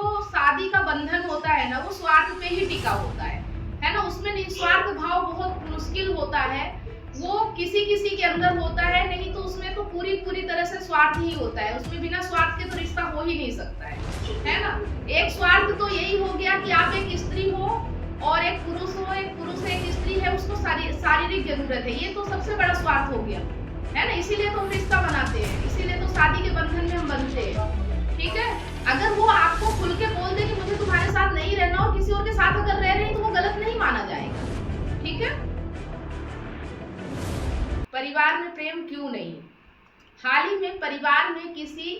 जो शादी का बंधन होता है ना, वो स्वार्थ पे ही टिका होता है ना। उसमें निस्वार्थ भाव बहुत मुश्किल होता है, वो किसी किसी के अंदर होता है, नहीं तो उसमें तो पूरी पूरी तरह से स्वार्थ ही होता है। उसमें बिना स्वार्थ के तो रिश्ता हो ही नहीं सकता है ना। एक स्वार्थ तो यही हो गया कि आप एक स्त्री हो और एक पुरुष हो, एक पुरुष एक स्त्री है, उसको शारीरिक जरूरत है, ये तो सबसे बड़ा स्वार्थ हो गया है ना। इसीलिए तो हम रिश्ता बनाते हैं, इसीलिए तो शादी के बंधन में हम बनते हैं, ठीक है। अगर वो आपको खुल के बोल दे कि मुझे तुम्हारे साथ नहीं रहना और किसी और के साथ अगर रह रहे हैं तो वो गलत नहीं माना जाएगा, ठीक है। परिवार में प्रेम क्यों नहीं? हाल ही में परिवार में किसी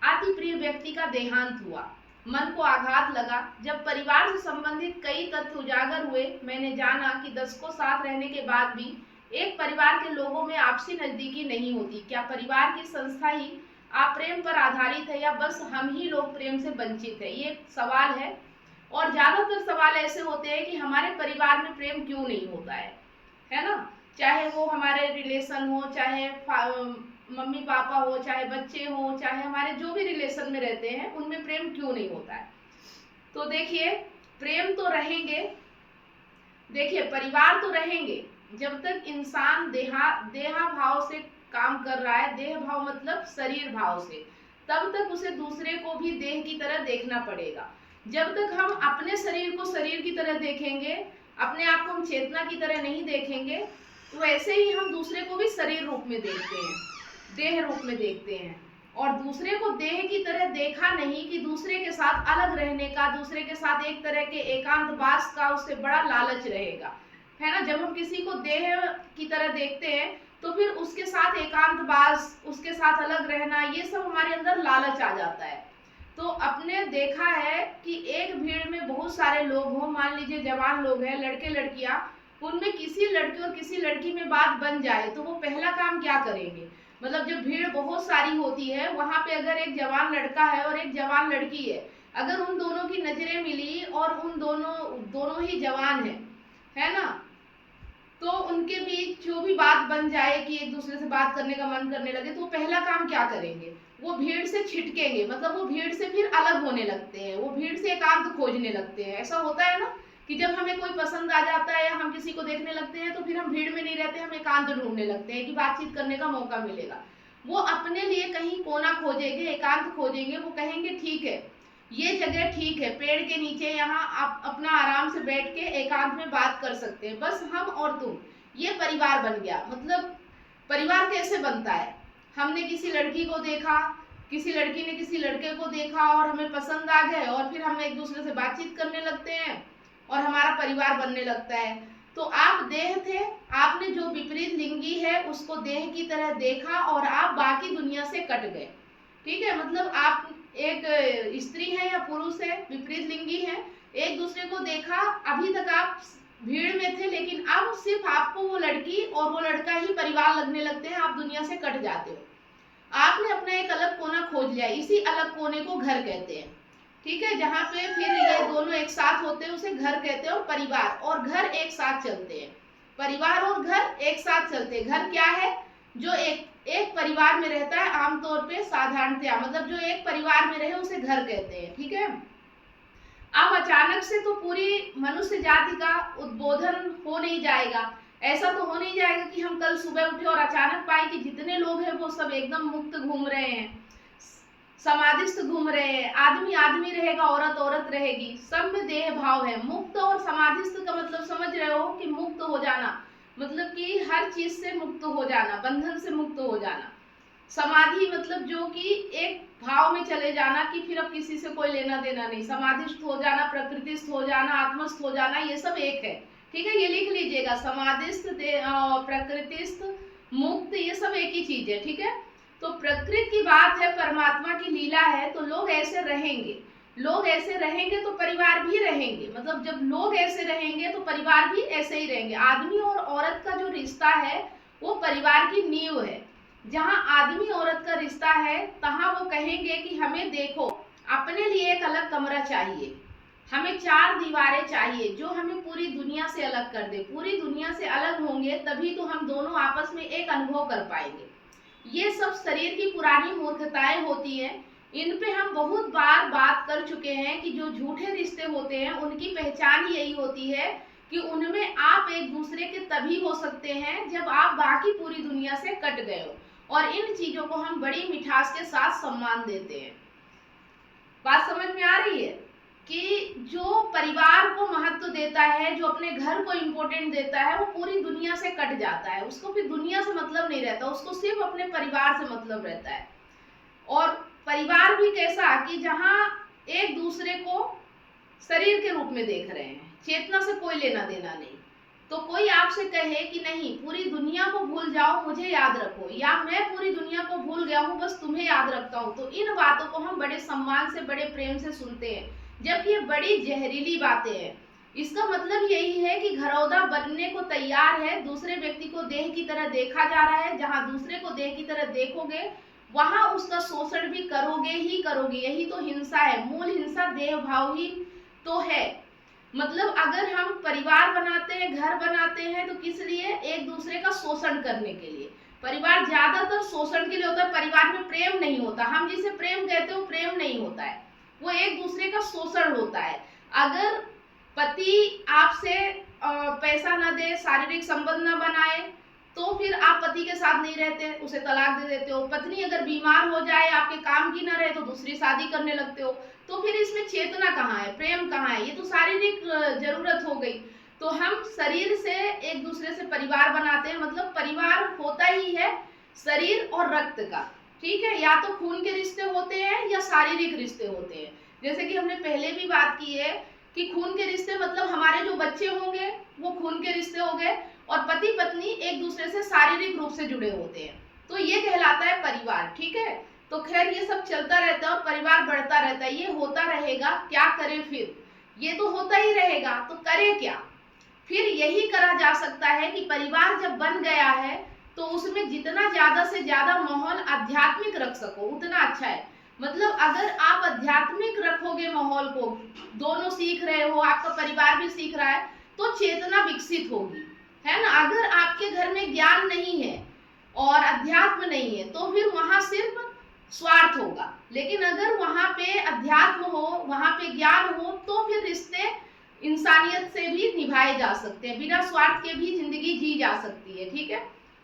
अति प्रिय व्यक्ति का देहांत हुआ। मन को आघात लगा। जब परिवार से संबंधित कई तथ्य उजागर हुए, मैंने जाना कि दशकों साथ रहने के बाद भी एक परिवार के लोगों में आपसी नजदीकी नहीं होती। क्या परिवार की संस्था ही आप प्रेम पर आधारित है या बस हम ही लोग प्रेम से वंचित है? ये सवाल है। और ज्यादातर सवाल ऐसे होते हैं कि हमारे परिवार में प्रेम क्यों नहीं होता है ना। चाहे वो हमारे रिलेशन हो, चाहे मम्मी पापा हो, चाहे बच्चे हो, चाहे हमारे जो भी रिलेशन में रहते हैं, उनमें प्रेम क्यों नहीं होता है? तो देखिए, प्रेम तो रहेंगे, देखिए परिवार तो रहेंगे जब तक इंसान देहा भाव से काम कर रहा है। देह भाव मतलब शरीर भाव से, तब तक उसे दूसरे को भी देह की तरह देखना पड़ेगा। जब तक हम अपने शरीर को शरीर की तरह देखेंगे, अपने आप को हम चेतना की तरह नहीं देखेंगे, तो वैसे ही हम दूसरे को भी शरीर रूप में देखते हैं, देह रूप में देखते हैं। और दूसरे को देह की तरह देखा नहीं कि दूसरे के साथ अलग रहने का, दूसरे के साथ एक तरह के एकांतवास का उससे बड़ा लालच रहेगा, है ना। जब हम किसी को देह की तरह देखते हैं तो फिर उसके साथ एकांतवास, उसके साथ अलग रहना, ये सब हमारे अंदर लालच आ जाता है। तो अपने देखा है कि एक भीड़ में बहुत सारे लोग हों, मान लीजिए जवान लोग हैं, लड़के लड़कियां, उनमें किसी लड़के और किसी लड़की में बात बन जाए तो वो पहला काम क्या करेंगे? मतलब जब भीड़ बहुत सारी होती है, वहां पे अगर एक जवान लड़का है और एक जवान लड़की है, अगर उन दोनों की नजरें मिली और उन दोनों ही जवान है ना, तो उनके बीच जो भी बात बन जाए कि एक दूसरे से बात करने का मन करने लगे, तो पहला काम क्या करेंगे? वो भीड़ से छिटकेंगे, मतलब वो भीड़ से फिर अलग होने लगते हैं, वो भीड़ से एकांत खोजने लगते हैं। ऐसा होता है ना कि जब हमें कोई पसंद आ जाता है या हम किसी को देखने लगते हैं तो फिर हम भीड़ में नहीं रहते, हम एकांत ढूंढने लगते हैं कि बातचीत करने का मौका मिलेगा। वो अपने लिए कहीं कोना खोजेंगे, एकांत खोजेंगे, वो कहेंगे ठीक है, ये जगह ठीक है, पेड़ के नीचे यहाँ आप अपना आराम से बैठ के एकांत में बात कर सकते हैं, बस हम और तुम। ये परिवार बन गया। मतलब परिवार कैसे बनता है? हमने किसी लड़की को देखा, किसी लड़की ने किसी लड़के को देखा और हमें पसंद आ गए और फिर हम एक दूसरे से बातचीत करने लगते हैं और हमारा परिवार बनने लगता है। तो आप देह थे, आपने जो विपरीत लिंगी है उसको देह की तरह देखा और आप बाकी दुनिया से कट गए, ठीक है। मतलब आप एक स्त्री है या पुरुष है, विपरीत लिंगी है, एक दूसरे को देखा, अभी तक आप भीड़ में थे, लेकिन अब सिर्फ आपको वो लड़की और वो लड़का ही परिवार लगने लगते हैं, आप दुनिया से कट जाते हो। आपने अपना एक अलग कोना खोज लिया, इसी अलग कोने को घर कहते हैं, ठीक है। जहाँ पे फिर ये दोनों एक साथ होते हैं उसे घर कहते हैं। और परिवार और घर एक साथ चलते हैं, परिवार और घर एक साथ चलते हैं। घर क्या है? जो एक परिवार में रहता है, आमतौर पे साधारणतया, मतलब जो एक परिवार में रहे उसे घर कहते हैं, ठीक है। अब अचानक से तो पूरी मनुष्य जाति का उद्बोधन हो नहीं जाएगा। ऐसा तो हो नहीं जाएगा कि हम कल सुबह उठे और अचानक पाए कि जितने लोग हैं वो सब एकदम मुक्त घूम रहे हैं, समाधिस्थ घूम रहे हैं, आदमी आदमी रहेगा, औरत औरत रहेगी, सब में देह भाव है। मुक्त और समाधिस्थ का मतलब समझ रहे हो कि मुक्त हो जाना, मतलब कि हर चीज से मुक्त हो जाना, बंधन से मुक्त हो जाना। समाधि मतलब जो कि एक भाव में चले जाना कि फिर अब किसी से कोई लेना देना नहीं, समाधिस्थ हो जाना, प्रकृतिस्थ हो जाना, आत्मस्थ हो जाना, ये सब एक है, ठीक है। ये लिख लीजिएगा, समाधिस्थ, प्रकृतिस्थ, मुक्त, ये सब एक ही चीज है, ठीक है। तो प्रकृति की बात है, परमात्मा की लीला है, तो लोग ऐसे रहेंगे, लोग ऐसे रहेंगे तो परिवार भी रहेंगे। मतलब जब लोग ऐसे रहेंगे तो परिवार भी ऐसे ही रहेंगे। आदमी और औरत का जो रिश्ता है वो परिवार की नींव है। जहाँ आदमी औरत का रिश्ता है तहाँ वो कहेंगे कि हमें देखो, अपने लिए एक अलग कमरा चाहिए, हमें 4 दीवारें चाहिए जो हमें पूरी दुनिया से अलग कर दे। पूरी दुनिया से अलग होंगे तभी तो हम दोनों आपस में एक अनुभव कर पाएंगे। ये सब शरीर की पुरानी मूर्खताएं होती है। इन पे हम बहुत बार बात कर चुके हैं कि जो झूठे रिश्ते होते हैं उनकी पहचान यही होती है कि उनमें आप एक दूसरे के तभी हो सकते हैं जब आप बाकी पूरी दुनिया से कट गए हो, और इन चीजों को हम बड़ी मिठास के साथ सम्मान देते हैं। बात समझ में आ रही है कि जो परिवार को महत्व देता है, जो अपने घर को इम्पोर्टेंट देता है, वो पूरी दुनिया से कट जाता है। उसको फिर दुनिया से मतलब नहीं रहता, उसको सिर्फ अपने परिवार से मतलब रहता है। और परिवार भी कैसा कि जहाँ एक दूसरे को शरीर के रूप में देख रहे हैं, चेतना से कोई लेना देना नहीं। तो कोई आपसे कहे कि नहीं पूरी दुनिया को भूल जाओ, मुझे याद रखो, या मैं पूरी दुनिया को भूल गया हूँ बस तुम्हें याद रखता हूँ, तो इन बातों को हम बड़े सम्मान से, बड़े प्रेम से सुनते हैं, जबकि ये बड़ी जहरीली बातें हैं। इसका मतलब यही है कि घरौदा बनने को तैयार है, दूसरे व्यक्ति को देह की तरह देखा जा रहा है। जहाँ दूसरे को देह की तरह देखोगे वहां उसका शोषण भी करोगे ही करोगे। यही तो हिंसा है, मूल हिंसा देह भाव ही तो है। मतलब अगर हम परिवार बनाते हैं, घर बनाते हैं, तो किस लिए? एक दूसरे का शोषण करने के लिए। परिवार ज्यादातर शोषण के लिए होता है, परिवार में प्रेम नहीं होता। हम जिसे प्रेम कहते हैं वो प्रेम नहीं होता है, वो एक दूसरे का शोषण होता है। अगर पति आपसे पैसा न दे, शारीरिक संबंध न बनाए, तो फिर आप पति के साथ नहीं रहते, उसे तलाक दे देते हो। पत्नी अगर बीमार हो जाए, आपके काम की न रहे, तो दूसरी शादी करने लगते हो। तो फिर इसमें चेतना कहाँ है, प्रेम कहाँ है? ये तो शारीरिक जरूरत हो गई। तो हम शरीर से एक दूसरे से परिवार बनाते हैं, मतलब परिवार होता ही है शरीर और रक्त का, ठीक है? या तो खून के रिश्ते होते हैं या शारीरिक रिश्ते होते हैं। जैसे कि हमने पहले भी बात की है कि खून के रिश्ते मतलब हमारे जो बच्चे होंगे वो खून के रिश्ते हो गए, और पति पत्नी एक दूसरे से शारीरिक रूप से जुड़े होते हैं, तो ये कहलाता है परिवार, ठीक है? तो खैर ये सब चलता रहता है और परिवार बढ़ता रहता है, ये होता रहेगा। क्या करें फिर? ये तो होता ही रहेगा, तो करे क्या? फिर यही करा जा सकता है कि परिवार जब बन गया है तो उसमें जितना ज्यादा से ज्यादा माहौल आध्यात्मिक रख सको उतना अच्छा है। मतलब अगर आप आध्यात्मिक रखोगे माहौल को, दोनों सीख रहे हो, आपका परिवार भी सीख रहा है, तो चेतना विकसित होगी, है ना? अगर आपके घर में ज्ञान नहीं है और अध्यात्म नहीं है तो फिर वहां सिर्फ स्वार्थ होगा। लेकिन अगर वहां पे अध्यात्म हो, वहां पे ज्ञान हो, तो फिर रिश्ते इंसानियत से भी निभाए जा सकते हैं, बिना स्वार्थ के भी जिंदगी जी जा सकती है, ठीक है?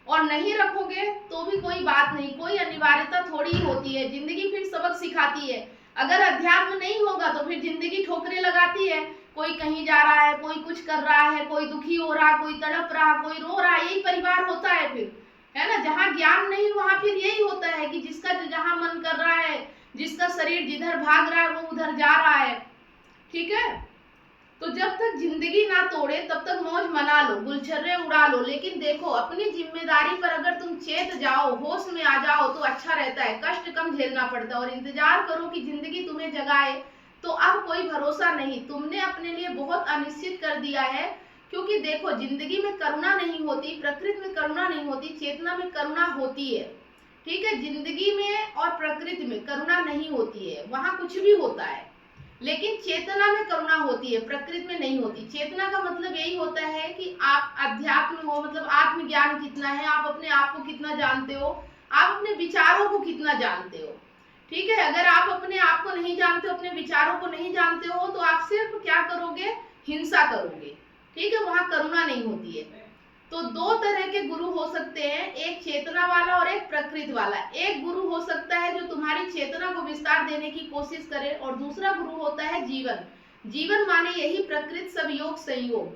और नहीं रखोगे तो भी कोई बात नहीं, कोई अनिवार्यता थोड़ी होती है, जिंदगी फिर सबक सिखाती है। अगर अध्यात्म नहीं होगा तो फिर जिंदगी ठोकरे लगाती है, कोई कहीं जा रहा है, कोई कुछ कर रहा है, कोई दुखी हो रहा, कोई तड़प रहा, कोई रो रहा, यही परिवार होता है फिर, है ना? जहाँ ज्ञान नहीं वहां फिर यही होता है कि जिसका जहां मन कर रहा है, जिसका शरीर जिधर भाग रहा है वो उधर जा रहा है, ठीक है? तो जब तक जिंदगी ना तोड़े तब तक मौज मना लो, गुलछर्रे उड़ा लो, लेकिन देखो अपनी जिम्मेदारी पर अगर तुम चेत जाओ, होश में आ जाओ तो अच्छा रहता है, कष्ट कम झेलना पड़ता है। और इंतजार करो कि जिंदगी तुम्हें जगाए, तो अब कोई भरोसा नहीं, तुमने अपने लिए बहुत अनिश्चित कर दिया है। क्योंकि देखो जिंदगी में करुणा नहीं होती, प्रकृति में करुणा नहीं होती, चेतना में करुणा होती है, ठीक है? जिंदगी में और प्रकृति में करुणा नहीं होती है, वहां कुछ भी होता है, लेकिन चेतना में करुणा होती है, प्रकृति में नहीं होती। चेतना का मतलब यही होता है कि आप अध्यात्म हो, मतलब आत्मज्ञान कितना है, आप अपने आप को कितना जानते हो, आप अपने विचारों को कितना जानते हो, ठीक है? अगर आप अपने आप को नहीं जानते हो, अपने विचारों को नहीं जानते हो, तो आप सिर्फ क्या करोगे? हिंसा करोगे, ठीक है? वहां करुणा नहीं होती है। तो दो तरह के गुरु हो सकते हैं, एक चेतना वाला और एक प्रकृति वाला। एक गुरु हो सकता है जो तुम्हारी चेतना को विस्तार देने की कोशिश करे, और दूसरा गुरु होता है जीवन। जीवन माने यही प्रकृति सब योग संयोग,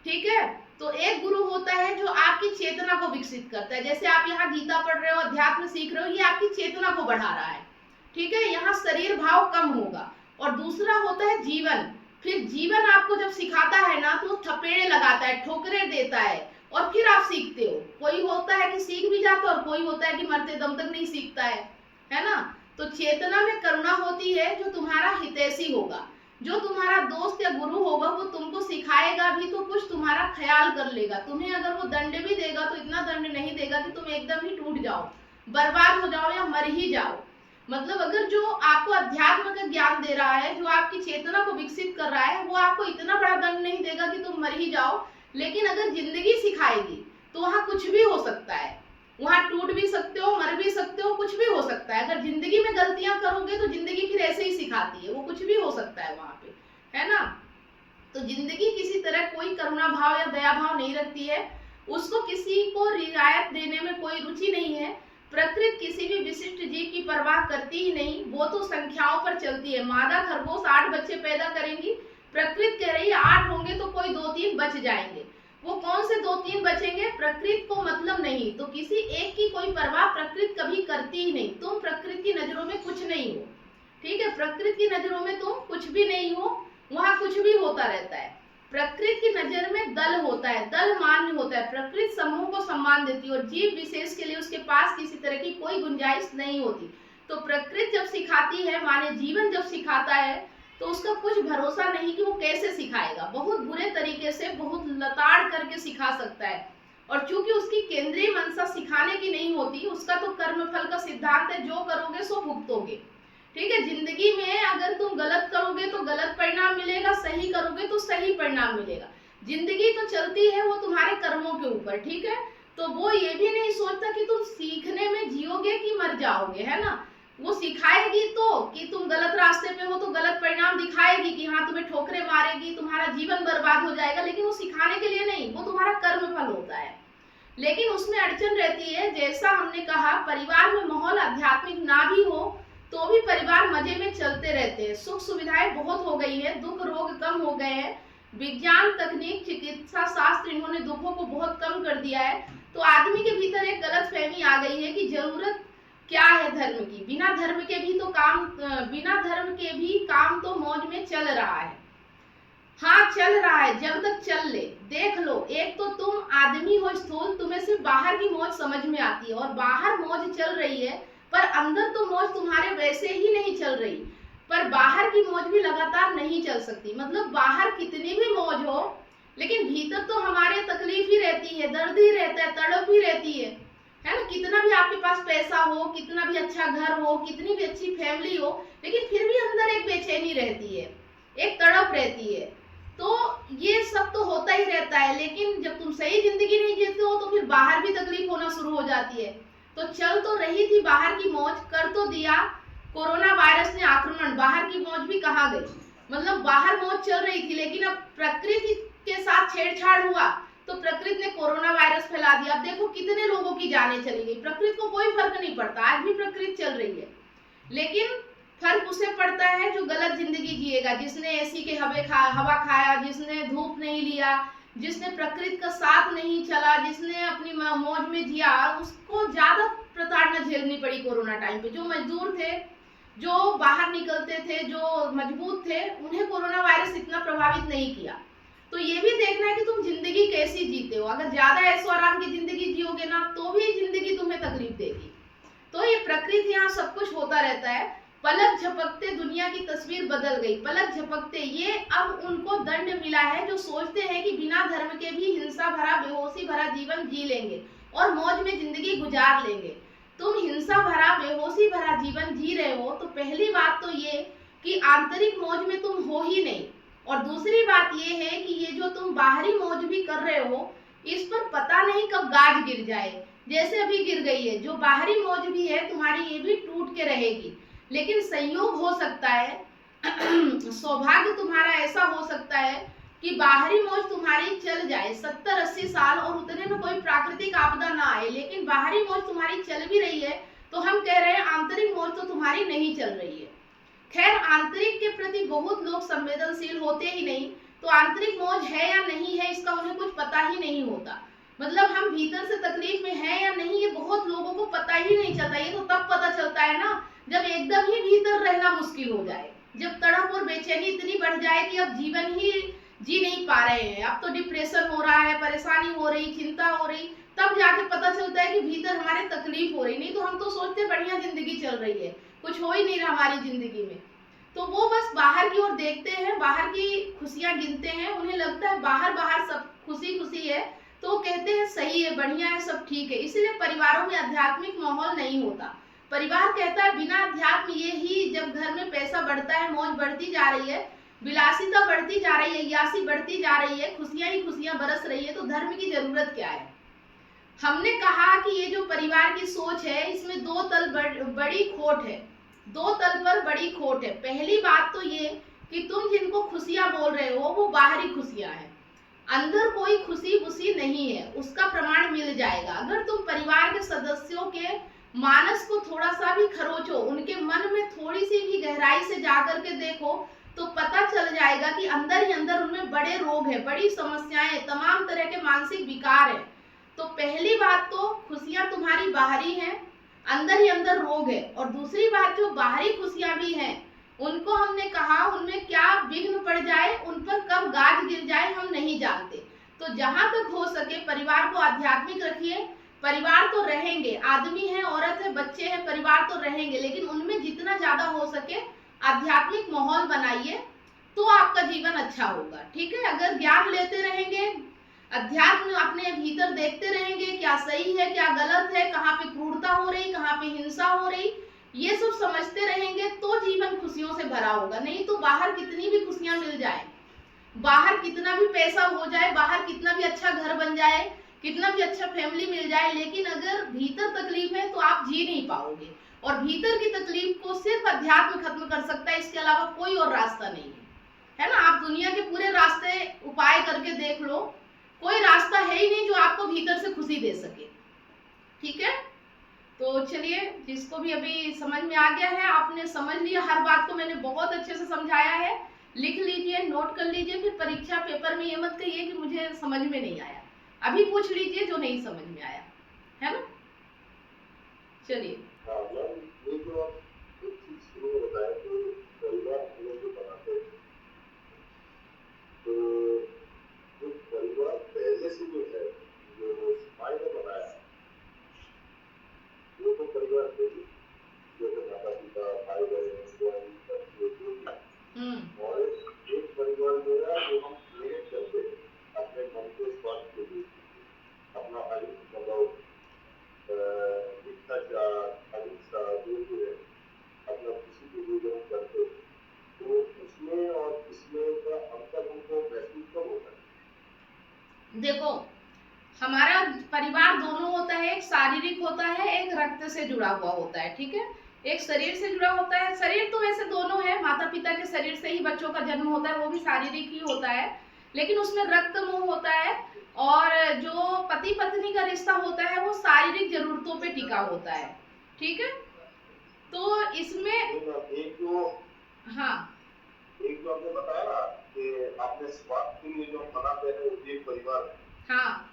ठीक है? तो एक गुरु होता है जो आपकी चेतना को विकसित करता है, जैसे आप यहाँ गीता पढ़ रहे हो, अध्यात्म सीख रहे हो, ये आपकी चेतना को बढ़ा रहा है, ठीक है? यहाँ शरीर भाव कम होगा। और दूसरा होता है जीवन। फिर जीवन आपको जब सिखाता है ना, तो थपेड़े लगाता है, ठोकरे देता है, और फिर आप सीखते हो। कोई होता है कि सीख भी जाता है और कोई होता है कि मरते दम तक नहीं सीखता है ना? तो चेतना में करुणा होती है जो तुम्हारा हितैषी होगा, जो तुम्हारा दोस्त या गुरु होगा, वो तुमको सिखाएगा भी तो कुछ तुम्हारा ख्याल कर लेगा। तुम्हें अगर वो दंड भी देगा तो इतना दंड नहीं देगा कि तुम एकदम ही टूट जाओ, बर्बाद हो जाओ या मर ही जाओ। मतलब अगर जो आपको अध्यात्म का ज्ञान दे रहा है, जो आपकी चेतना को विकसित कर रहा है, वो आपको इतना बड़ा दंड नहीं देगा कि तुम मर ही जाओ। लेकिन अगर जिंदगी सिखाएगी तो वहां कुछ भी हो सकता है, वहां टूट भी सकते हो, मर भी सकते हो, कुछ भी हो सकता है। अगर जिंदगी में गलतियां करोगे तो जिंदगी फिर ऐसे ही सिखाती है, वो कुछ भी हो सकता है वहां पे, है ना। तो जिंदगी किसी तरह कोई करुणा भाव या दया भाव नहीं रखती है, उसको किसी को रियायत देने में कोई रुचि नहीं है। प्रकृति किसी भी विशिष्ट जीव की परवाह करती ही नहीं, वो तो संख्याओं पर चलती है। मादा खरगोश 8 बच्चे पैदा करेंगी, प्रकृति कह रही है 8 होंगे तो कोई 2-3 बच जाएंगे। वो कौन से 2-3 बचेंगे, प्रकृति को मतलब नहीं। तो किसी एक की कोई परवाह प्रकृति कभी करती ही नहीं। तुम प्रकृति की नजरों में कुछ नहीं हो, ठीक है, प्रकृति की नजरों में तुम कुछ भी नहीं हो, वहां कुछ भी होता रहता है। प्रकृति की नजर में दल होता है, दल मान्य होता है, प्रकृति समूह को सम्मान देती है और जीव विशेष के लिए उसके पास किसी तरह की कोई गुंजाइश नहीं होती। तो प्रकृति जब सिखाती है, माने जीवन जब सिखाता है, तो उसका कुछ भरोसा नहीं कि वो कैसे सिखाएगा। बहुत बुरे तरीके से, बहुत लताड़ करके सिखा सकता है। और चूंकि उसकी केंद्रीय मंशा सिखाने की नहीं होती, उसका तो कर्मफल का सिद्धांत है, जो करोगे सो भुगतोगे, ठीक है। जिंदगी में अगर तुम गलत करोगे तो गलत परिणाम मिलेगा, सही करोगे तो सही परिणाम मिलेगा। जिंदगी तो चलती है वो तुम्हारे कर्मों के ऊपर, ठीक है। तो वो ये भी नहीं सोचता कि तुम सीखने में जियोगे कि मर जाओगे, है ना। वो सिखाएगी तो कि तुम गलत रास्ते पे हो तो गलत परिणाम दिखाएगी कि हाँ तुम्हें ठोकरे मारेगी, तुम्हारा जीवन बर्बाद हो जाएगा, लेकिन वो सिखाने के लिए नहीं, वो तुम्हारा कर्म फल होता है। लेकिन उसमें अड़चन रहती है, जैसा हमने कहा, परिवार में माहौल आध्यात्मिक ना भी हो तो भी परिवार मजे में चलते रहते हैं। सुख सुविधाएं बहुत हो गई है, दुख रोग कम हो गए हैं। विज्ञान, तकनीक, चिकित्सा शास्त्र, इन्होंने दुखों को बहुत कम कर दिया है। तो आदमी के भीतर एक गलतफहमी आ गई है कि जरूरत क्या है धर्म की, बिना धर्म के भी काम तो मौज में चल रहा है। हाँ चल रहा है, जब तक चल ले। देख लो, एक तो तुम आदमी हो स्थूल, तुम्हें सिर्फ बाहर की मौज समझ में आती है और बाहर मौज चल रही है, पर अंदर तो मौज तुम्हारे वैसे ही नहीं चल रही। पर बाहर की मौज भी लगातार नहीं चल सकती, मतलब बाहर कितनी भी मौज हो, लेकिन भीतर तो हमारे तकलीफ ही रहती है, दर्द ही रहता है, तड़प ही रहती है ना। कितना भी आपके पास पैसा हो, कितना भी अच्छा घर हो, कितनी भी अच्छी फैमिली हो, लेकिन फिर भी अंदर एक बेचैनी रहती है, एक तड़प रहती है। तो ये सब तो होता ही रहता है, लेकिन जब तुम सही जिंदगी नहीं जीते हो तो फिर बाहर भी तकलीफ होना शुरू हो जाती है। तो चल तो रही थी बाहर की मौज, कर तो दिया कोरोना वायरस ने आक्रमण, बाहर की मौज भी कहाँ गई। मतलब बाहर मौज चल रही थी, लेकिन अब प्रकृति के साथ छेड़छाड़ हुआ तो प्रकृति ने कोरोना वायरस फैला दिया। अब देखो कितने लोगों की जानें चली गई, प्रकृति को कोई फर्क नहीं पड़ता, आज भी प्रकृति चल रही है। लेकिन फर्क उसे पड़ता है जो गलत जिंदगी जिएगा, जिसने एसी के हवा खाया, जिसने धूप नहीं लिया, जिसने प्रकृति का साथ नहीं चला, जिसने अपनी मौज में जिया, उसको ज्यादा प्रताड़ना झेलनी पड़ी कोरोना टाइम पे। जो मजदूर थे, जो बाहर निकलते थे, जो मजबूत थे, उन्हें कोरोना वायरस इतना प्रभावित नहीं किया। तो ये भी देखना है कि तुम जिंदगी कैसी जीते हो। अगर ज्यादा ऐशो आराम की जिंदगी जियोगे ना, तो भी जिंदगी तुम्हें तकलीफ देगी। तो ये प्रकृति, यहाँ सब कुछ होता रहता है। पलक झपकते दुनिया की तस्वीर बदल गई, पलक झपकते। ये अब उनको दंड मिला है जो सोचते हैं कि बिना धर्म के भी हिंसा भरा, बेहोशी भरा जीवन जी लेंगे और मौज में जिंदगी गुजार लेंगे। तुम हिंसा भरा, बेहोशी भरा जीवन जी रहे हो, तो पहली बात तो ये कि आंतरिक मौज में तुम हो ही नहीं, और दूसरी बात ये है कि ये जो तुम बाहरी मौज भी कर रहे हो, इस पर पता नहीं कब गाज गिर जाए, जैसे अभी गिर गई है। जो बाहरी मौज भी है तुम्हारी, ये भी टूट के रहेगी। लेकिन संयोग हो सकता है, सौभाग्य तुम्हारा ऐसा हो सकता है कि बाहरी मौज तुम्हारी चल जाए 70-80 साल और उतने में कोई प्राकृतिक आपदा ना आए, लेकिन बाहरी मौज तुम्हारी चल भी रही है, तो हम कह रहे हैं आंतरिक मौज तो तुम्हारी नहीं चल रही है। खैर, आंतरिक के प्रति बहुत लोग संवेदनशील होते ही नहीं, तो आंतरिक मौज है या नहीं है इसका उन्हें कुछ पता ही नहीं होता। मतलब हम भीतर से तकलीफ में है या नहीं, ये बहुत लोगों को पता ही नहीं चलता। ये तो तब पता चलता है ना, जब एकदम ही भीतर रहना मुश्किल हो जाए, जब तड़प और बेचैनी इतनी बढ़ जाए कि अब जीवन ही जी नहीं पा रहे हैं, अब तो डिप्रेशन हो रहा है, परेशानी हो रही, चिंता हो रही, तब जाके पता चलता है कि भीतर हमारे तकलीफ हो रही। नहीं तो हम तो सोचते बढ़िया जिंदगी चल रही है, कुछ हो ही नहीं रहा हमारी जिंदगी में। तो वो बस बाहर की ओर देखते हैं, बाहर की खुशियां गिनते हैं, उन्हें लगता है बाहर सब खुशी खुशी है, तो कहते हैं सही है, बढ़िया है, सब ठीक है। इसलिए परिवारों में आध्यात्मिक माहौल नहीं होता। परिवार कहता है बिना अध्यात्म, ये ही जब घर में पैसा बढ़ता है, मौज बढ़ती जा रही है, विलासिता बढ़ती जा रही है, यासी बढ़ती जा रही है, खुशियां ही खुशियां बरस रही है, तो धर्म की जरूरत क्या है। हमने कहा कि ये जो परिवार की सोच है इसमें दो तल बड़ी खोट है, दो तल पर बड़ी खोट है। पहली बात तो ये कि तुम जिनको खुशियां बोल रहे हो वो बाहरी खुशियां हैं, अंदर कोई खुशी वुशी नहीं है, उसका प्रमाण मिल जाएगा। अगर तुम परिवार के सदस्यों के मानस को थोड़ा सा भी खरोचो, उनके मन में थोड़ी सी भी गहराई से जा करके देखो, तो पता चल जाएगा कि अंदर ही अंदर उनमें बड़े रोग है, बड़ी समस्याएं, तमाम तरह के मानसिक विकार है। तो पहली बात तो खुशियां तुम्हारी बाहरी हैं, अंदर ही अंदर रोग है। और दूसरी बात, जो बाहरी खुशियां भी हैं उनको हमने कहा उनमें क्या विघ्न पड़ जाए, उन पर कब गाज गिर जाए हम नहीं जानते। तो जहां तक हो सके परिवार को आध्यात्मिक रखिए। परिवार तो रहेंगे, आदमी है, औरत है, बच्चे हैं, परिवार तो रहेंगे, लेकिन उनमें जितना ज्यादा हो सके आध्यात्मिक माहौल बनाइए, तो आपका जीवन अच्छा होगा। ठीक है, अगर ज्ञान लेते रहेंगे, अध्यात्म अपने भीतर देखते रहेंगे, क्या सही है क्या गलत है, कहाँ पे क्रूरता हो रही, कहाँ पे हिंसा हो रही, ये सब समझते रहेंगे, तो जीवन खुशियों से भरा होगा। नहीं तो बाहर कितनी भी खुशियां मिल जाए, बाहर कितना भी पैसा हो जाए, बाहर कितना भी अच्छा घर बन जाए, कितना भी अच्छा फैमिली मिल जाए, लेकिन अगर भीतर तकलीफ है तो आप जी नहीं पाओगे। और भीतर की तकलीफ को सिर्फ अध्यात्म खत्म कर सकता है, इसके अलावा कोई और रास्ता नहीं है ना। आप दुनिया के पूरे रास्ते उपाय करके देख लो, कोई रास्ता है ही नहीं जो आपको भीतर से खुशी दे सके। ठीक है, तो चलिए, जिसको भी अभी समझ में आ गया है, आपने समझ लिया, हर बात को मैंने बहुत अच्छे से समझाया है, लिख लीजिए, नोट कर लीजिए, फिर परीक्षा पेपर में ये मत कहिए कि मुझे समझ में नहीं आया। अभी पूछ लीजिए जो नहीं समझ में आया, है ना। चलिए, देखो, हमारा परिवार दोनों होता है, एक शारीरिक होता है, एक रक्त से जुड़ा हुआ होता है। ठीक है, एक शरीर से जुड़ा होता है। शरीर तो वैसे दोनों है, माता पिता के शरीर से ही बच्चों का जन्म होता है, वो भी शारीरिक ही होता है, लेकिन उसमें रक्त मोह होता है। और जो पति पत्नी का रिश्ता होता है वो शारीरिक जरूरतों पे टिका होता है। ठीक है, तो इसमें एक जो, हाँ, एक जो आपने बताया ना कि आपने स्वास्थ्य के लिए जो बनाते हैं वो एक परिवार, हाँ,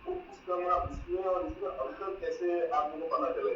उसमें और इसमें अंतर कैसे आपको पता चले?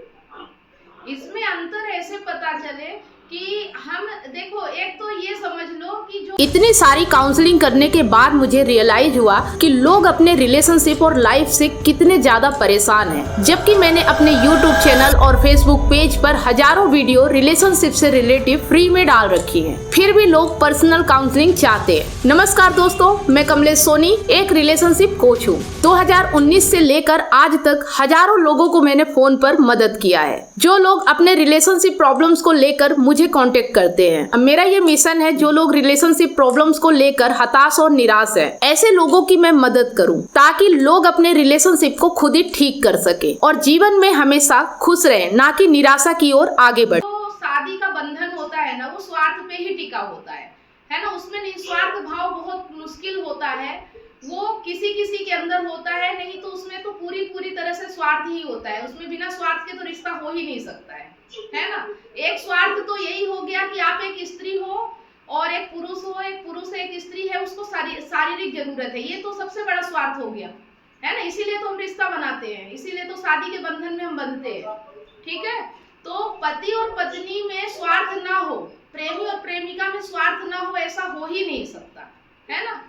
इसमें अंतर ऐसे पता चले कि हम, देखो, एक तो ये समझ लो कि जो इतनी सारी काउंसलिंग करने के बाद मुझे रियलाइज हुआ कि लोग अपने रिलेशनशिप और लाइफ से कितने ज्यादा परेशान हैं। जबकि मैंने अपने YouTube चैनल और Facebook पेज पर हजारों वीडियो रिलेशनशिप से रिलेटिव फ्री में डाल रखी हैं, फिर भी लोग पर्सनल काउंसलिंग चाहते हैं। नमस्कार दोस्तों, मैं कमलेश सोनी एक रिलेशनशिप कोच हूँ। 2019 से लेकर आज तक हजारों लोगों को मैंने फोन पर मदद किया है, जो लोग अपने रिलेशनशिप प्रॉब्लम्स को लेकर मुझे कांटेक्ट करते हैं। अब मेरा ये मिशन है, जो लोग रिलेशनशिप प्रॉब्लम्स को लेकर हताश और निराश हैं, ऐसे लोगों की मैं मदद करूं, ताकि लोग अपने रिलेशनशिप को खुद ही ठीक कर सके और जीवन में हमेशा खुश रहें, ना कि निराशा की ओर आगे बढ़े। तो शादी का बंधन होता है ना, वो स्वार्थ पे ही टिका होता है ना। उसमें निस्वार्थ भाव बहुत मुश्किल होता है, वो किसी किसी के अंदर होता है, नहीं तो उसमें तो पूरी तरह से स्वार्थ ही होता है। उसमें बिना स्वार्थ के तो रिश्ता हो ही नहीं सकता है ना। एक स्वार्थ तो यही हो गया कि आप एक स्त्री हो और एक पुरुष हो, एक पुरुष है एक स्त्री है, उसको शारीरिक जरूरत है, ये तो सबसे बड़ा स्वार्थ हो गया, है ना। इसीलिए तो हम रिश्ता बनाते हैं, इसीलिए तो शादी के बंधन में हम बंधते हैं। ठीक है, तो पति और पत्नी में स्वार्थ ना हो, प्रेमी और प्रेमिका में स्वार्थ ना हो, ऐसा हो ही नहीं सकता, है ना।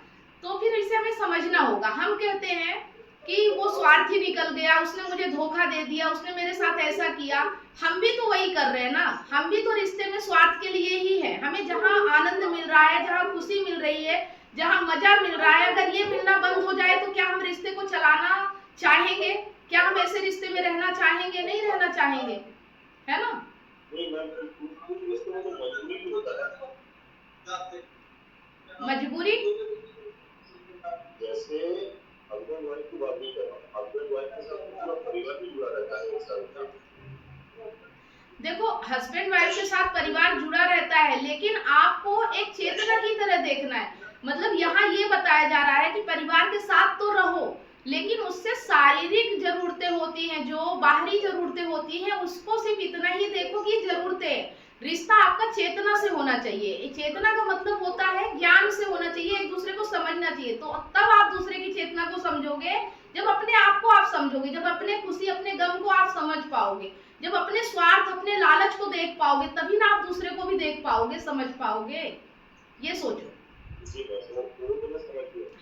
तो फिर इसे हमें समझना होगा। हम कहते हैं कि वो स्वार्थी निकल गया, उसने मुझे धोखा दे दिया, उसने मेरे साथ ऐसा किया। हम भी तो वही कर रहे हैं ना, हम भी तो रिश्ते में स्वार्थ के लिए ही है। हमें जहाँ आनंद मिल रहा है, जहाँ खुशी मिल रही है, जहाँ मजा मिल रहा है, अगर ये मिलना बंद हो जाए तो क्या हम रिश्ते को चलाना चाहेंगे? क्या हम ऐसे रिश्ते में रहना चाहेंगे? नहीं रहना चाहेंगे, है ना। मजबूरी, जैसे अगर साथ परिवार जुड़ा रहता है, लेकिन आपको एक चेतना की तरह देखना है। मतलब यहाँ ये बताया जा रहा है कि परिवार के साथ तो रहो, लेकिन उससे शारीरिक जरूरतें होती हैं, जो बाहरी जरूरतें होती हैं, उसको सिर्फ इतना ही देखो कि जरूरतें। रिश्ता आपका चेतना से होना चाहिए। चेतना का मतलब होता है ज्ञान से होना चाहिए, एक दूसरे को समझना चाहिए। तो तब आप दूसरे की चेतना को समझोगे जब अपने आप को आप समझोगे, जब अपने खुशी अपने गम को आप समझ पाओगे, जब अपने स्वार्थ अपने लालच को देख पाओगे, तभी ना आप दूसरे को भी देख पाओगे, समझ पाओगे। ये सोचो,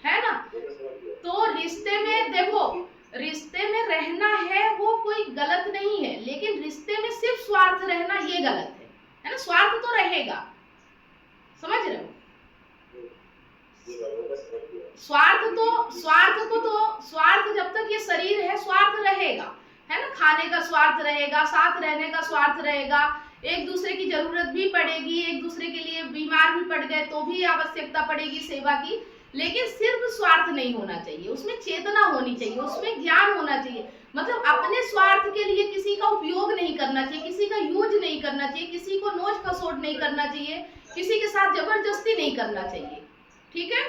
है ना। तो रिश्ते में देखो, रिश्ते में रहना है वो कोई गलत नहीं है, लेकिन रिश्ते में सिर्फ स्वार्थ रहना ये गलत है ना। स्वार्थ तो रहेगा, समझ रहे हो। स्वार्थ जब तक ये शरीर है स्वार्थ रहेगा, है ना। खाने का स्वार्थ रहेगा, साथ रहने का स्वार्थ रहेगा, एक दूसरे की जरूरत भी पड़ेगी, एक दूसरे के लिए बीमार भी पड़ गए तो भी आवश्यकता पड़ेगी सेवा की, लेकिन सिर्फ स्वार्थ नहीं होना चाहिए, उसमें चेतना होनी चाहिए, उसमें ज्ञान होना चाहिए। मतलब अपने स्वार्थ के लिए किसी का उपयोग नहीं करना चाहिए, किसी का यूज नहीं करना चाहिए, किसी को नोच खसोट नहीं करना चाहिए, किसी के साथ जबरदस्ती नहीं करना चाहिए, ठीक है।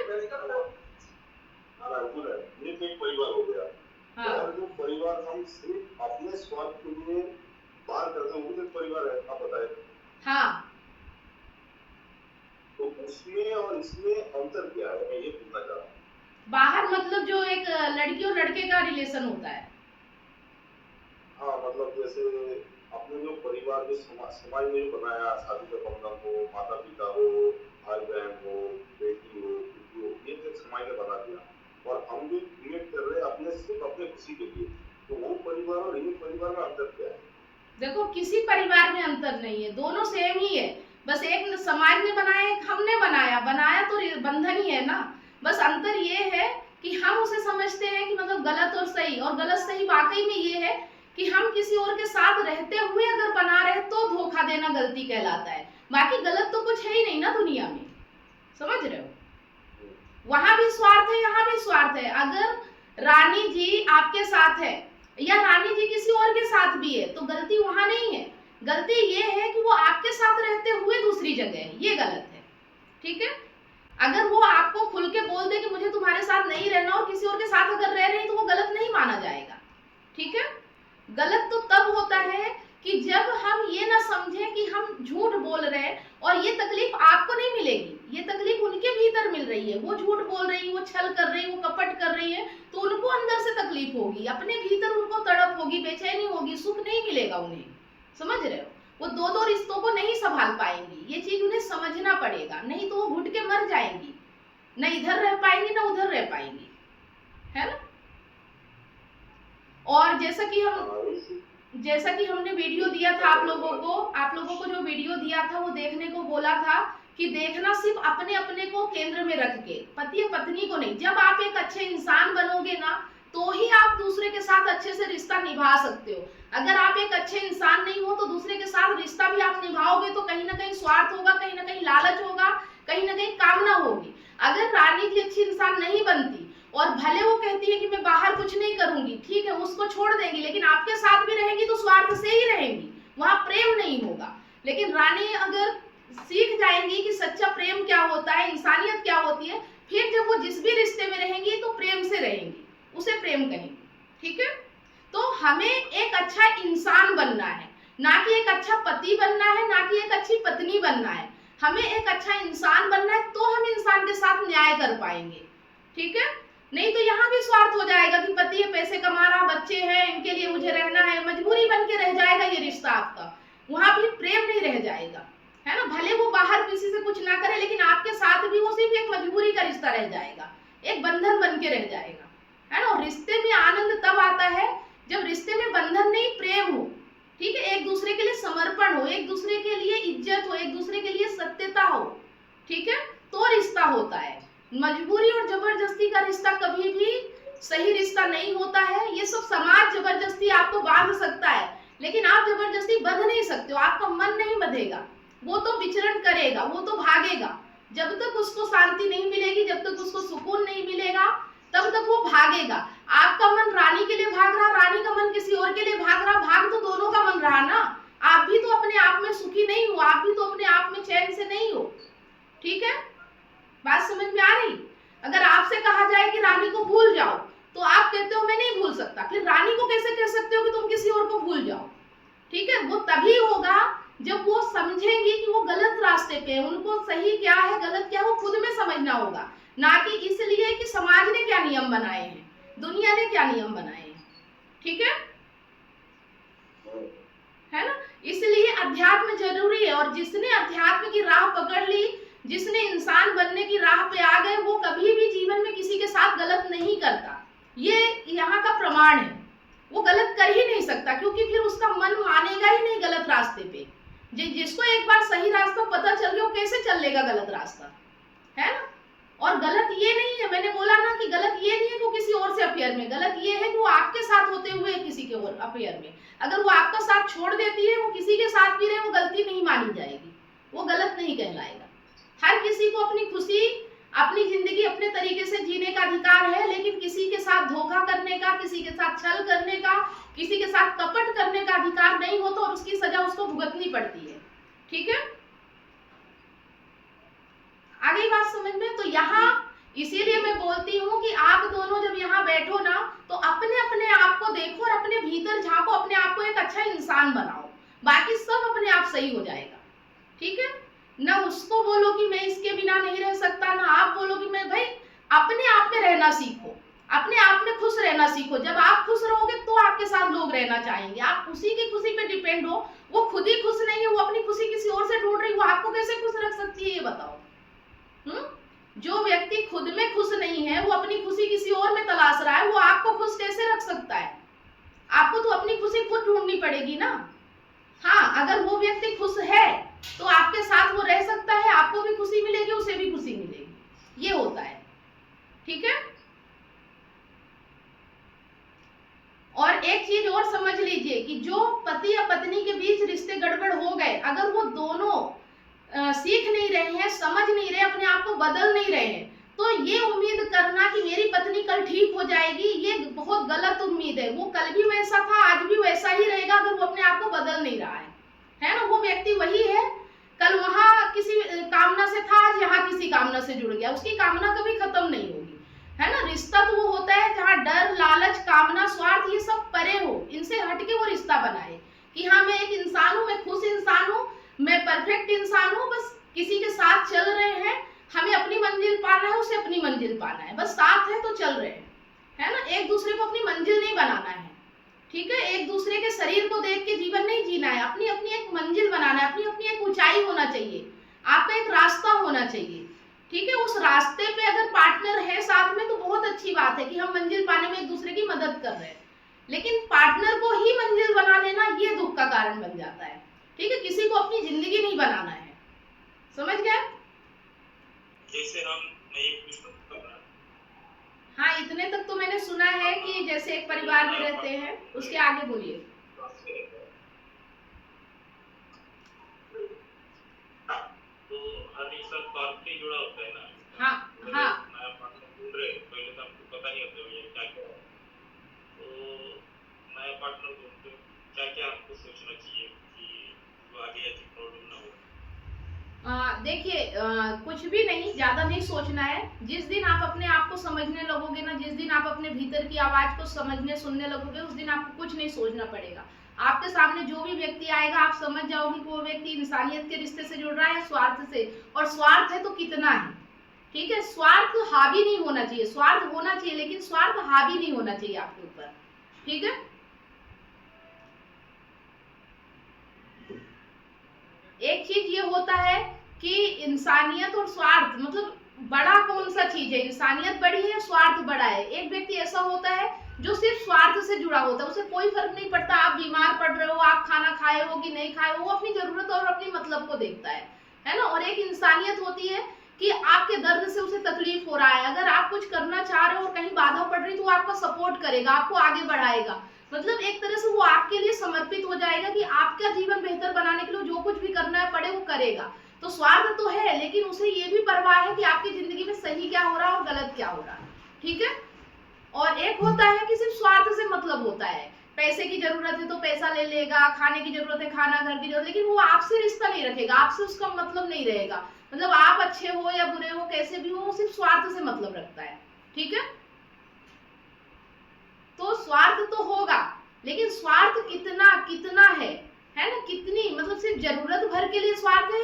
ये तो एक परिवार हो गया। हाँ। और जो परिवार हम सिर्फ अपने स्वार्थ के लिए बात करते हैं, वो तो परिवार है, आप बताएं। हाँ। तो उसमें और इसमें अंतर क्या है, मैं ये पूछना चाह रहा हूँ। बाहर मतलब जो एक लड़की और लड़के का रिलेशन होता है। हाँ, मतलब जैसे अपने जो परिवार जो समाज में जो बनाया, शादी का बंधन हो, माता पिता हो, भाई बहन हो, बेटी हो, ये तो समाज ने बना दिया, और हम जो क्रिएट कर रहे हैं अपने सिर्फ अपने खुशी के लिए, तो वो परिवार और ये परिवार में अंतर क्या है? देखो, किसी परिवार में अंतर नहीं है, दोनों सेम ही है। बस एक समाज ने बनाया, एक हमने बनाया तो बंधन ही है ना। बस अंतर ये है कि हम उसे समझते हैं कि मतलब गलत और सही, और गलत सही वाकई में ये है कि हम किसी और के साथ रहते हुए अगर बना रहे तो धोखा देना गलती कहलाता है। बाकी गलत तो कुछ है ही नहीं ना दुनिया में, समझ रहे हो। वहां भी स्वार्थ है, यहाँ भी स्वार्थ है। अगर रानी जी आपके साथ है या रानी जी किसी और के साथ भी है, तो गलती वहां नहीं है, गलती ये है कि वो आपके साथ रहते हुए दूसरी जगह है, ये गलत है, ठीक है। अगर वो आपको खुल के बोल दे कि मुझे तुम्हारे साथ नहीं रहना और किसी और के साथ अगर रह रही, तो वो गलत नहीं माना जाएगा, ठीक है। गलत तो तब होता है कि जब हम ये ना समझें कि हम झूठ बोल रहे हैं और ये तकलीफ आपको नहीं मिलेगी, ये तकलीफ उनके भीतर मिल रही है। वो झूठ बोल रही, वो छल कर रही, वो कपट कर रही है, तो उनको अंदर से तकलीफ होगी, अपने भीतर उनको तड़प होगी, बेचैनी होगी, सुख नहीं मिलेगा उन्हें, समझ रहे हो। वो दो रिश्तों को नहीं संभाल पाएंगी, ये चीज उन्हें समझना पड़ेगा, नहीं तो वो घुट के मर जाएंगी, न इधर रह पाएंगी न उधर रह पाएंगी, है ना। और जैसा कि हमने वीडियो दिया था आप लोगों को जो वीडियो दिया था वो देखने को बोला था कि देखना सिर्फ अपने अपने को केंद्र में रख के, पति या पत्नी को नहीं। जब आप एक अच्छे इंसान बनोगे ना, तो ही आप दूसरे के साथ अच्छे से रिश्ता निभा सकते हो। अगर आप एक अच्छे इंसान नहीं हो तो दूसरे के साथ रिश्ता भी आप निभाओगे तो कहीं ना कहीं स्वार्थ होगा, कहीं ना कहीं लालच होगा, कहीं ना कहीं कामना होगी। अगर रानी जी अच्छी इंसान नहीं बनती और भले वो कहती है कि मैं बाहर कुछ नहीं करूंगी, ठीक है, उसको छोड़ देंगी, लेकिन आपके साथ भी रहेंगी तो स्वार्थ से ही रहेंगी, वहां प्रेम नहीं होगा। लेकिन रानी अगर सीख जाएंगी कि सच्चा प्रेम क्या होता है, इंसानियत क्या होती है, फिर जब वो जिस भी रिश्ते में रहेंगी तो प्रेम से रहेंगी, उसे प्रेम कहेंगे, ठीक है। तो हमें एक अच्छा इंसान बनना है, ना कि एक अच्छा पति बनना है, ना कि एक अच्छी पत्नी बनना है। हमें एक अच्छा इंसान बनना है, तो हम इंसान के साथ न्याय कर पाएंगे, ठीक है। नहीं तो यहाँ भी स्वार्थ हो जाएगा कि पति है, पैसे कमा रहा, बच्चे हैं, इनके लिए मुझे रहना है, मजबूरी बन के रह जाएगा ये रिश्ता आपका, वहां भी प्रेम नहीं रह जाएगा, है ना। भले वो बाहर किसी से कुछ ना करे, लेकिन आपके साथ भी वो सिर्फ एक मजबूरी का रिश्ता रह जाएगा, एक बंधन बन के रह जाएगा, है ना। और रिश्ते में आनंद तब आता है जब रिश्ते में बंधन नहीं, प्रेम हो, ठीक है, एक दूसरे के लिए समर्पण हो, एक दूसरे के लिए इज्जत हो, एक दूसरे के लिए सत्यता हो, ठीक है, तो रिश्ता होता है। मजबूरी और जबरदस्ती का रिश्ता कभी भी सही रिश्ता नहीं होता है। ये सब समाज जबरदस्ती आपको बांध सकता है, लेकिन आप जबरदस्ती बंध नहीं सकते हो, आपका मन नहीं बंधेगा, वो तो विचरण करेगा, वो तो भागेगा। जब तक उसको शांति नहीं मिलेगी, जब तक उसको सुकून नहीं मिलेगा, तब तक वो भागेगा। आपका मन रानी के लिए भाग रहा, रानी का मन किसी और के लिए भाग रहा, भाग तो दोनों का मन रहा ना। आप भी तो अपने आप में सुखी नहीं हो, आप भी तो अपने आप में चैन से नहीं हो। ठीक है, बात समझ में आ रही? अगर आपसे कहा जाए कि रानी को भूल जाओ तो आप कहते हो मैं नहीं भूल सकता, फिर रानी को कैसे कह सकते हो कि तुम किसी और को भूल जाओ? ठीक है, वो तभी होगा जब वो समझेंगे कि वो गलत रास्ते पे है, उनको सही क्या है गलत क्या है वो खुद में समझना होगा, ना कि इसलिए कि समाज ने क्या नियम बनाए हैं, दुनिया ने क्या नियम बनाए हैं। ठीक है ना? इसलिए अध्यात्म जरूरी है, और जिसने अध्यात्म की राह पकड़ ली, जिसने इंसान बनने की राह पे आ गए, वो कभी भी जीवन में किसी के साथ गलत नहीं करता। ये यहाँ का प्रमाण है, वो गलत कर ही नहीं सकता, क्योंकि फिर उसका मन मानेगा ही नहीं गलत रास्ते पे। जिसको एक बार सही रास्ता पता चल गया वो कैसे चल लेगा गलत रास्ता, है ना? और गलत ये नहीं है, मैंने बोला ना कि गलत ये नहीं है कि वो किसी और से अफेयर में, गलत ये है कि वो आपके साथ होते हुए किसी के और अफेयर में, अगर वो आपका साथ छोड़ देती है, वो किसी के साथ भी रहे, वो गलती नहीं मानी जाएगी, वो गलत नहीं कहलाएगा। हर किसी को अपनी खुशी, अपनी जिंदगी अपने तरीके से जीने का अधिकार है, लेकिन किसी के साथ धोखा करने का, किसी के साथ छल करने का, किसी के साथ कपट करने का अधिकार नहीं होता, और उसकी सजा उसको भुगतनी पड़ती है। ठीक है, आ गई बात समझ में? तो यहाँ इसीलिए मैं बोलती हूँ कि आप दोनों जब यहाँ बैठो ना, तो अपने अपने आप को देखो और अपने भीतर झांको, अपने आप को एक अच्छा इंसान बनाओ, बाकी सब अपने आप सही हो जाएगा। ठीक है, ना उसको बोलो कि मैं इसके बिना नहीं रह सकता, ना आप बोलो कि मैं, भाई अपने आप में रहना सीखो, अपने आप में खुश रहना सीखो। जब आप खुश रहोगे तो आपके साथ लोग रहना चाहेंगे। आप उसी की खुशी पे डिपेंड हो, वो खुद ही खुश नहीं है, वो अपनी खुशी किसी और से ढूंढ रही, वो आपको कैसे खुश रख सकती है, ये बताओ? जो व्यक्ति खुद में खुश नहीं है, वो अपनी खुशी किसी और में तलाश रहा है, वो आपको खुश कैसे रख सकता है? आपको तो अपनी खुशी खुद ढूंढनी पड़ेगी ना। हाँ, अगर वो व्यक्ति खुश है तो आपके साथ वो रह सकता है, आपको भी खुशी मिलेगी, उसे भी खुशी मिलेगी, ये होता है। ठीक है, और एक चीज और समझ लीजिए कि जो पति या पत्नी के बीच रिश्ते गड़बड़ हो गए, अगर वो दोनों सीख नहीं रहे हैं, समझ नहीं रहे, अपने आप को बदल नहीं रहे हैं, तो ये उम्मीद करना कि मेरी पत्नी कल ठीक हो जाएगी, ये बहुत गलत उम्मीद है। वो कल भी वैसा था, आज भी वैसा ही रहेगा, अगर वो अपने आप को बदल नहीं रहा है ना? वो व्यक्ति वही है, कल वहां किसी कामना से था, आज यहाँ किसी कामना से जुड़ गया, उसकी कामना कभी खत्म नहीं होगी, है ना? रिश्ता तो वो होता है जहाँ डर, लालच, कामना, स्वार्थ ये सब परे हो, इनसे हटके वो रिश्ता बनाए कि हाँ मैं एक इंसान हूँ, मैं खुश इंसान हूँ, मैं परफेक्ट इंसान हूँ, बस किसी के साथ चल रहे हैं, हमें अपनी मंजिल पाना है, उसे अपनी मंजिल पाना है, बस साथ है तो चल रहे हैं, है ना? एक दूसरे को अपनी मंजिल नहीं बनाना है। ठीक है, एक दूसरे के शरीर को देख के जीवन नहीं जीना है, अपनी अपनी एक मंजिल बनाना है, अपनी अपनी एक ऊंचाई होना चाहिए, आपका एक रास्ता होना चाहिए। ठीक है, उस रास्ते पे अगर पार्टनर है साथ में तो बहुत अच्छी बात है कि हम मंजिल पाने में एक दूसरे की मदद कर रहे हैं, लेकिन पार्टनर को ही मंजिल बना लेना ये दुख का कारण बन जाता है। ठीक है, किसी को अपनी जिंदगी नहीं बनाना है, समझ गए? जैसे हम एक पुस्तक पढ़ रहे हैं। हाँ, इतने तक तो मैंने सुना है कि जैसे एक परिवार में रहते हैं, उसके आगे बोलिए। तो हमेशा स्वार्थ से जुड़ा होता है ना। हाँ हाँ, नया पार्टनर ढूंढ रहे, पहले तो हमको पता नहीं होता ये क्या क्या है, तो नया पार्टनर ढूंढते क्या क्या हमको सोचना चाहिए कि वो आगे ऐसी प्रॉब्लम ना हो। देखिए, कुछ भी नहीं, ज्यादा नहीं सोचना है। जिस दिन आप अपने आप को समझने लगोगे ना, जिस दिन आप अपने भीतर की आवाज को समझने सुनने लगोगे, उस दिन आपको कुछ नहीं सोचना पड़ेगा। आपके सामने जो भी व्यक्ति आएगा, आप समझ जाओगे कि वो व्यक्ति इंसानियत के रिश्ते से जुड़ रहा है, स्वार्थ से, और स्वार्थ है तो कितना है। ठीक है, स्वार्थ हावी नहीं होना चाहिए, स्वार्थ होना चाहिए लेकिन स्वार्थ हावी नहीं होना चाहिए आपके ऊपर। ठीक है, एक चीज ये होता है कि इंसानियत और स्वार्थ, मतलब बड़ा कौन सा चीज है, इंसानियत बड़ी है या स्वार्थ बड़ा है? एक व्यक्ति ऐसा होता है जो सिर्फ स्वार्थ से जुड़ा होता है, उसे कोई फर्क नहीं पड़ता आप बीमार पड़ रहे हो, आप खाना खाए हो कि नहीं खाए हो, वो अपनी जरूरत और अपनी मतलब को देखता है ना? और एक इंसानियत होती है कि आपके दर्द से उसे तकलीफ हो रहा है, अगर आप कुछ करना चाह रहे हो और कहीं बाधा पड़ रही तो वो आपका सपोर्ट करेगा, आपको आगे बढ़ाएगा, मतलब एक तरह से वो आपके लिए समर्पित हो जाएगा कि आपका जीवन बेहतर बनाने के लिए जो कुछ भी करना है पड़े वो करेगा। तो स्वार्थ तो है, लेकिन उसे ये भी परवाह है कि आपकी जिंदगी में सही क्या हो रहा है और गलत क्या हो रहा है। ठीक है, और एक होता है कि सिर्फ स्वार्थ से मतलब होता है पैसे की जरूरत है तो पैसा ले लेगा, खाने की जरूरत है खाना, घर की जरूरत, लेकिन वो आपसे रिश्ता नहीं रखेगा, आपसे उसका मतलब नहीं रहेगा। मतलब आप अच्छे हो या बुरे हो, कैसे भी हो, वो सिर्फ स्वार्थ से मतलब रखता है। ठीक है, तो स्वार्थ तो होगा, लेकिन स्वार्थ कितना कितना है ना, कितनी, मतलब सिर्फ जरूरत भर के लिए स्वार्थ है,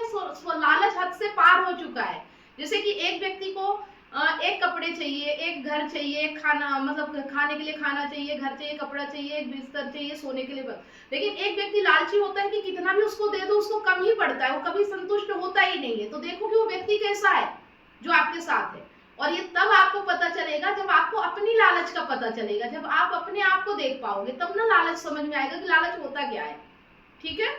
लालच हद से पार हो चुका है। जैसे कि एक व्यक्ति को एक कपड़े चाहिए, एक घर चाहिए, खाना, मतलब खाने के लिए खाना चाहिए, घर चाहिए, कपड़ा चाहिए, एक बिस्तर चाहिए, सोने के लिए बस। लेकिन एक व्यक्ति लालची होता है कि कितना भी उसको दे दो उसको कम ही पड़ता है, वो कभी संतुष्ट होता ही नहीं है। तो देखो कि वो व्यक्ति कैसा है जो आपके साथ है। और ये तब आपको पता चलेगा जब आपको अपनी लालच का पता चलेगा, जब आप अपने आप को देख पाओगे, तब ना लालच समझ में आएगा कि लालच होता क्या है। ठीक है,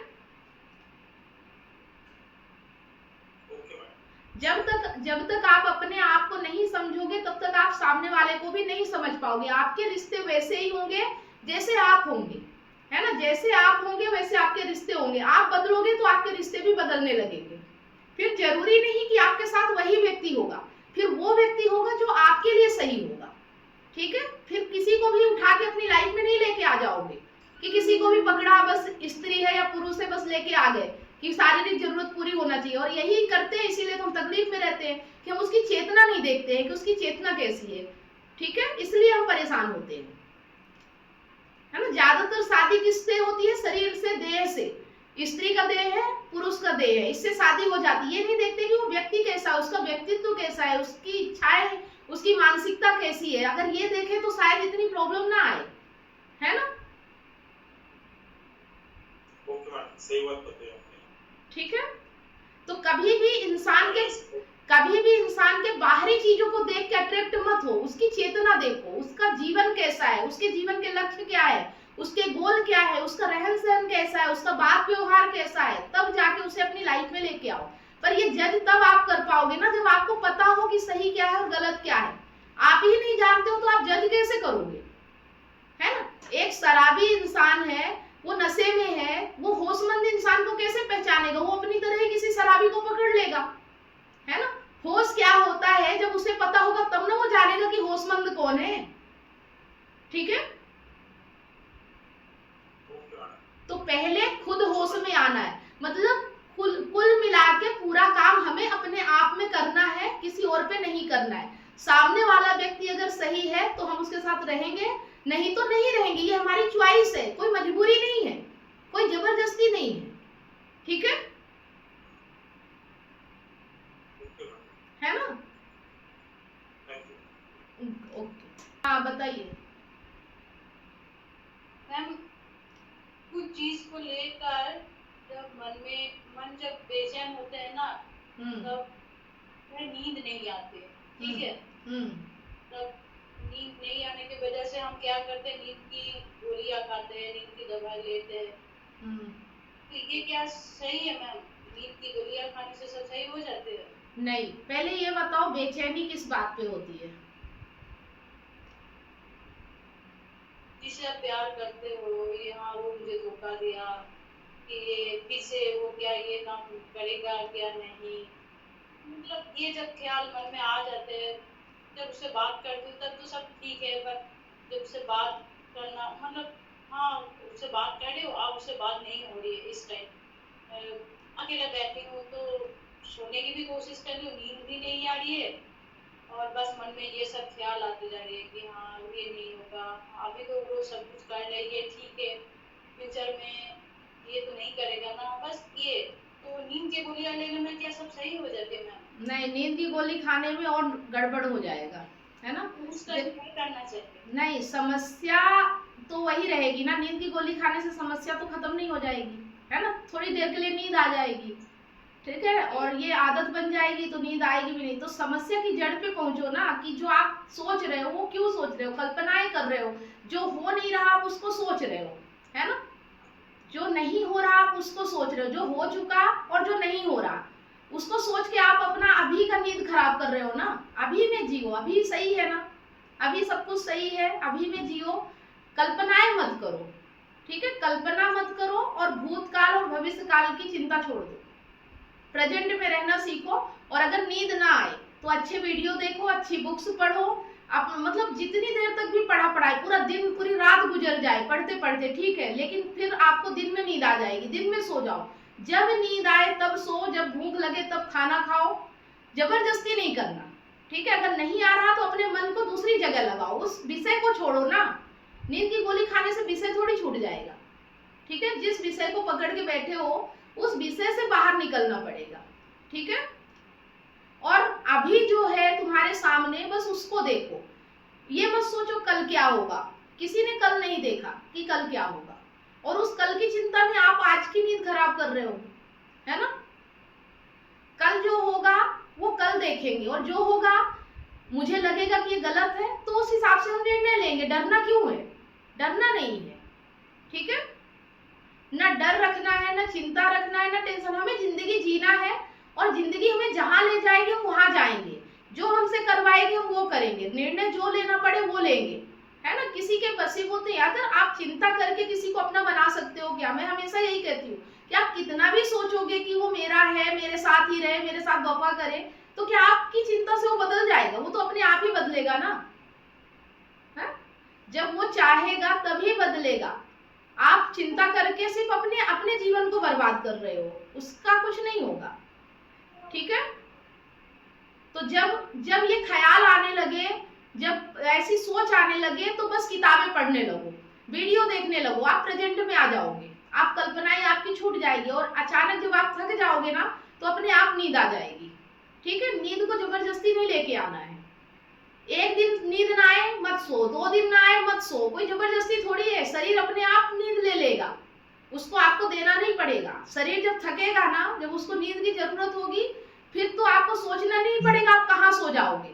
जब तक आप अपने आप को नहीं समझोगे तब तक आप सामने वाले को भी नहीं समझ पाओगे। आपके रिश्ते वैसे ही होंगे जैसे आप होंगे, है ना, जैसे आप होंगे वैसे आपके रिश्ते होंगे। आप बदलोगे तो आपके रिश्ते भी बदलने लगेंगे। फिर जरूरी नहीं कि आपके साथ वही व्यक्ति होगा, फिर वो व्यक्ति होगा जो आपके लिए सही होगा। ठीक है, फिर किसी को भी उठा के अपनी लाइफ में नहीं लेके आ जाओगे कि किसी को भी पकड़ा, बस स्त्री है या पुरुष है बस लेके आ गए कि शारीरिक जरूरत पूरी होना चाहिए। और यही करते हैं, इसीलिए तो हम तकलीफ में रहते हैं कि हम उसकी चेतना नहीं देखते हैं कि उसकी चेतना कैसी है। ठीक है, इसलिए हम परेशान होते हैं, है ना। ज्यादातर शादी किससे होती है? शरीर से, देह से। स्त्री का देह है, पुरुष का देह है, इससे शादी हो जाती है। ये नहीं देखते कि वो व्यक्ति कैसा है, उसका व्यक्तित्व कैसा है, उसकी इच्छाएं, उसकी मानसिकता कैसी है। अगर ये देखे तो शायद इतनी प्रॉब्लम ना आए, है ना। सही बात बताई आपने। ठीक है, तो कभी भी इंसान के बाहरी चीजों को देख के अट्रैक्ट मत हो, उसकी चेतना देखो, उसका जीवन कैसा है, उसके जीवन के लक्ष्य क्या है, उसके गोल क्या है, उसका रहन सहन कैसा है, उसका बात व्यवहार कैसा है, तब जाके उसे अपनी लाइफ में लेके आओ। पर ये जज तब आप कर पाओगे ना जब आपको पता हो कि सही क्या है और गलत क्या है। आप ही नहीं जानते हो तो आप जज कैसे करोगे, है ना। एक शराबी इंसान है, वो नशे में है, वो होशमंद इंसान को कैसे पहचानेगा? वो अपनी तरह ही किसी शराबी को पकड़ लेगा, है ना। होश क्या होता है? जब उसे पता होगा तब ना वो जानेगा कि होशमंद कौन है। ठीक है, तो पहले खुद होश में आना है। मतलब कुल मिला के पूरा काम हमें अपने आप में करना है, किसी और पे नहीं करना है। सामने वाला व्यक्ति अगर सही है तो हम उसके साथ रहेंगे, नहीं तो नहीं रहेंगे। ये हमारी चॉइस है, कोई मजबूरी नहीं है, कोई जबरदस्ती नहीं है। ठीक है ना। ओके, हाँ बताइए मैम। कुछ चीज को लेकर जब मन जब बेचैन होते हैं ना, तब नींद नहीं आती। ठीक है, तब नींद नहीं आने की वजह से हम क्या करते हैं, नींद की गोलियां खाते हैं, नींद की दवा लेते हैं। तो ये क्या सही है मैम? नींद की गोलियां खाने से सब सही हो जाते हैं? नहीं, पहले ये बताओ बेचैनी किस बात पे होती है? जिसे आप प्यार करते हो, ये हाँ वो मुझे धोखा दिया, कि ये फिर से वो क्या ये काम करेगा क्या नहीं, मतलब ये जब ख्याल मन में आ जाते हैं, जब उससे बात करते हो तब तो सब ठीक है। पर जब उससे बात करना, मतलब हाँ उससे बात कर रहे हो, आप उससे बात नहीं हो रही है, इस टाइम अकेला बैठी हूँ तो सोने की भी कोशिश कर रही हूँ, नींद भी नहीं आ रही है, और बस मन में ये सब ख्याल आते जा रहे हैं कि हाँ ये नहीं होगा, अभी तो वो सब कुछ कर रही है, ठीक है, फ्यूचर में ये तो नहीं करेगा ना, बस ये। तो नींद की गोलियां लेने में क्या सब सही हो जाते हैं मैम? नहीं, नींद की गोली खाने में और गड़बड़ हो जाएगा, है ना। उसका क्या करना चाहिए? नहीं, समस्या तो वही रहेगी ना। नींद की गोली खाने से समस्या तो खत्म नहीं हो जाएगी, है ना। थोड़ी देर के लिए नींद आ जाएगी, ठीक है, और ये आदत बन जाएगी तो नींद आएगी भी नहीं। तो समस्या की जड़ पे पहुंचो ना, कि जो आप सोच रहे हो वो क्यों सोच रहे हो, कल्पनाएं कर रहे हो, जो हो नहीं रहा आप उसको सोच रहे हो, है ना। जो नहीं हो रहा आप उसको सोच रहे हो, जो हो चुका और जो नहीं हो रहा उसको सोच के आप अपना अभी का नींद खराब कर रहे हो ना। अभी में जियो, अभी सही है ना, अभी सब कुछ सही है, अभी में जियो, कल्पनाएं मत करो, ठीक है। कल्पना मत करो और भूतकाल और भविष्य काल की चिंता छोड़ दो, प्रेजेंट में रहना सीखो। और अगर नींद ना आए तो अच्छे वीडियो देखो, अच्छी बुक्स पढ़ो, आप मतलब जितनी देर तक भी पढ़ाई पूरा दिन पूरी रात गुजर जाए पढ़ते पढ़ते, ठीक है, लेकिन फिर आपको दिन में नींद आ जाएगी, दिन में सो जाओ। जब नींद आए तब सो, जब भूख लगे तब खाना खाओ, जबरदस्ती नहीं करना, ठीक है। अगर नहीं आ रहा तो अपने मन को दूसरी जगह लगाओ, उस विषय को छोड़ो ना। नींद की गोली खाने से विषय थोड़ी छूट जाएगा, ठीक है। जिस विषय को पकड़ के बैठे हो उस विषय से बाहर निकलना पड़ेगा, ठीक है। और अभी जो है तुम्हारे सामने बस उसको देखो, ये मत सोचो कल क्या होगा। किसी ने कल नहीं देखा कि कल क्या होगा, और उस कल की चिंता में आप आज की नींद खराब कर रहे हो, है ना। कल जो होगा वो कल देखेंगे, और जो होगा मुझे लगेगा कि ये गलत है तो उस हिसाब से हम निर्णय लेंगे। डरना क्यों है? डरना नहीं है, ठीक है। ना डर रखना है, ना चिंता रखना है, ना टेंशन। हमें जिंदगी जीना है, और जिंदगी हमें जहां ले जाएगी हम वहां जाएंगे। जो हमसे करवाएगी हम वो करेंगे, निर्णय जो लेना पड़े वो लेंगे, है ना। किसी के वशीभूत नहीं। अगर आप चिंता करके किसी को अपना बना सकते हो क्या? मैं हमेशा यही कहती हूँ कि आप कितना भी सोचोगे कि वो मेरा है, मेरे साथ ही रहे, मेरे साथ वफा करे, तो क्या आपकी चिंता से वो बदल जाएगा? वो तो अपने आप ही बदलेगा ना, है? जब वो चाहेगा तभी बदलेगा। आप चिंता करके सिर्फ अपने जीवन को बर्बाद कर रहे हो, उसका कुछ नहीं होगा, ठीक है। तो जब ये ख्याल आने लगे, जब ऐसी सोच आने लगे, तो बस किताबें पढ़ने लगो, वीडियो देखने लगो, आप प्रेजेंट में आ जाओगे, आप कल्पनाएं आपकी छूट जाएगी, और अचानक जब आप थक जाओगे ना तो अपने आप नींद आ जाएगी, ठीक है। नींद को जबरदस्ती नहीं लेके आना है। एक दिन नींद ना आए मत सो, 2 दिन ना आए मत सो, कोई जबरदस्ती थोड़ी है। शरीर अपने आप नींद ले लेगा, उसको आपको देना नहीं पड़ेगा। शरीर जब थकेगा ना, जब उसको नींद की जरूरत होगी, फिर तो आपको सोचना नहीं पड़ेगा आप कहाँ सो जाओगे,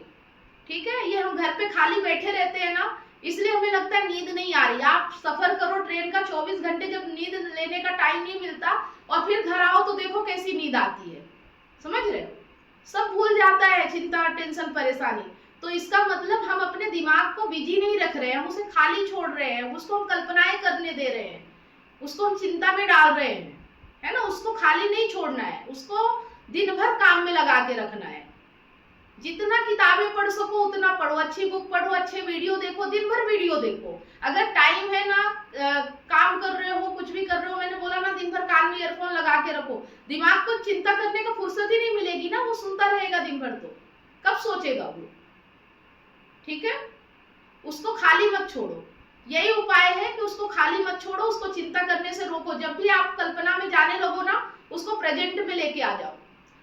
ठीक है। ये हम घर पे खाली बैठे रहते हैं ना, इसलिए हमें लगता है नींद नहीं आ रही। आप सफर करो ट्रेन का 24 घंटे, जब नींद लेने का टाइम नहीं मिलता और फिर घर आओ तो देखो कैसी नींद आती है, समझ रहे हो। सब भूल जाता है, चिंता, टेंशन, परेशानी। तो इसका मतलब हम अपने दिमाग को बिजी नहीं रख रहे हैं, हम उसे खाली छोड़ रहे हैं, उसको हम कल्पनाएं करने दे रहे हैं, उसको हम चिंता में डाल रहे हैं, है ना। उसको खाली नहीं छोड़ना है, उसको दिन भर काम में लगा के रखना है। जितना किताबें पढ़ सको उतना पढ़ो, अच्छी बुक पढ़ो, अच्छे वीडियो देखो, दिन भर वीडियो देखो। अगर टाइम है ना, काम कर रहे हो, कुछ भी कर रहे हो, मैंने बोला ना दिन भर कान में ईयरफोन लगा के रखो। दिमाग को चिंता करने का फुर्सत ही नहीं मिलेगी ना, वो सुनता रहेगा दिन भर, तो कब सोचेगा वो, ठीक है। उसको खाली मत छोड़ो, यही उपाय है कि उसको खाली मत छोड़ो, उसको चिंता करने से रोको। जब भी आप कल्पना में जाने लगो ना, उसको प्रेजेंट में लेके आ जाओ,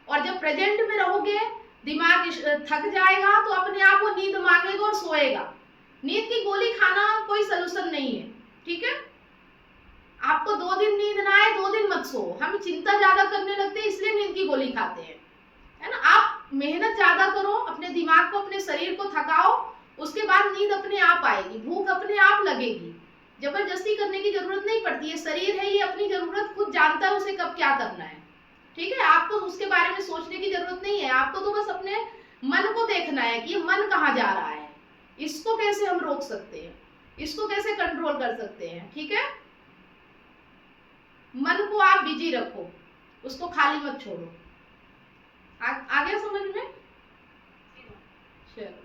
और जब प्रेजेंट में रहोगे दिमाग थक जाएगा तो अपने आप वो नींद मांगेगा और सोएगा। नींद की गोली खाना कोई सलूशन नहीं है, ठीक है। आपको 2 दिन नींद ना आए 2 दिन मत सो। हम चिंता ज्यादा करने लगते हैं इसलिए नींद की गोली खाते हैं, है ना। आप मेहनत ज्यादा करो, अपने दिमाग को, अपने शरीर को थकाओ, उसके बाद नींद अपने आप आएगी, भूख अपने आप लगेगी। जबरदस्ती करने की जरूरत नहीं पड़ती है। शरीर है ये अपनी जरूरत खुद जानता है उसे कब क्या करना है, ठीक है। आपको उसके बारे में सोचने की जरूरत नहीं है। आपको तो बस अपने मन को देखना है कि मन कहाँ जा रहा है, इसको कैसे हम रोक सकते हैं, इसको कैसे कंट्रोल कर सकते हैं, ठीक है। मन को आप बिजी रखो, उसको खाली मत छोड़ो। आ गया समझ में? चलो।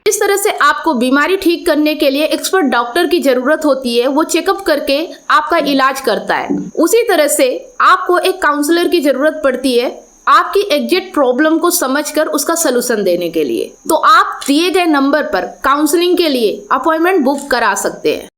जिस तरह से आपको बीमारी ठीक करने के लिए एक्सपर्ट डॉक्टर की जरूरत होती है, वो चेकअप करके आपका इलाज करता है, उसी तरह से आपको एक काउंसलर की जरूरत पड़ती है आपकी एग्जैक्ट प्रॉब्लम को समझकर उसका सलूशन देने के लिए। तो आप दिए गए नंबर पर काउंसलिंग के लिए अपॉइंटमेंट बुक करा सकते हैं।